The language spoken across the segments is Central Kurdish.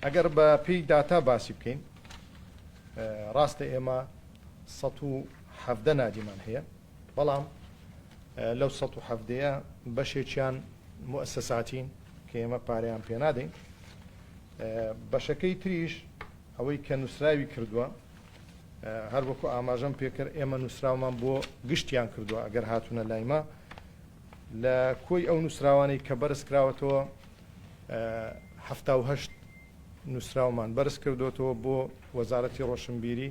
ئەگەر بە پێی داتا باسی بکەین ڕاستە ئێمە 117 نادیمان هەیە بەڵام لەو 117ەیە بەشێکیان مؤسساتین کە ئێمە پارەیان پێ نادەین بەشەکەی تریش ئەوەی کە نووسراوی کردووە هەر وەکو ئاماژەم پێکرد ئێمە نووسراومان بۆ گشتیان کردووە ئەگەر هاتوونە لایمە لە کۆی ئەو نووسراوانەی کە بەرز کراوەتەوە 78 نووسراومان بەرز کردوێتەوە بۆ وەزارەتی ڕۆشنبیری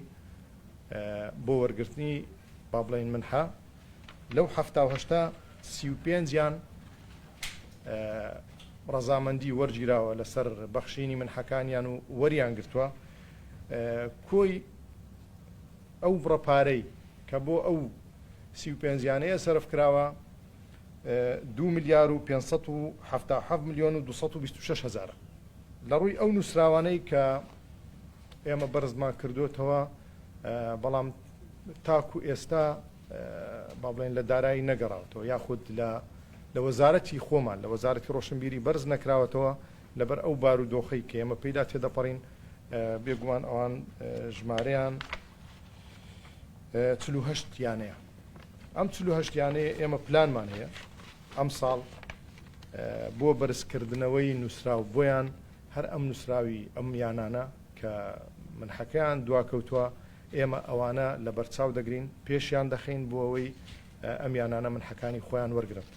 بۆ وەرگرتنی با بڵێن منحە لەو 78 35یان ڕەزامەندی وەرگیراوە لەسەر بەخشینی منحەکانیان و وەریان گرتووە کۆی ئەو بڕەپارەی کە بۆ ئەو 35یانەیە سەرف کراوە 2 ملیار و 577 ملیۆن و 226 هەزارە لە ڕووی ئەو نووسراوانەی کە ئێمە بەرزمان کردوێتەوە بەڵام تاکو ئێستا با بڵێن لە دارایی نەگەڕاوەتەوە یاخود لە وەزارەتی خۆمان لە وەزارەتی ڕۆشنبیری بەرز نەکراوەتەوە لەبەر ئەو بارودۆخەی کە ئێمە پێدا تێدەپەڕین بێگومان ئەوان ژمارەیان 48 یانەیە ئەم 48 یانەیە ئێمە پلانمان هەیە ئەم ساڵ بۆ بەرزکردنەوەی نووسراو بۆیان هەر ئەم نووسراوی ئەم یانانە کە منحەکەیان دواکەوتووە ئێمە ئەوانە لە بەرچاو دەگرین پێشیان دەخین بۆ ئەوەی ئەم یانانە منحەکانی خۆیان وەرگرن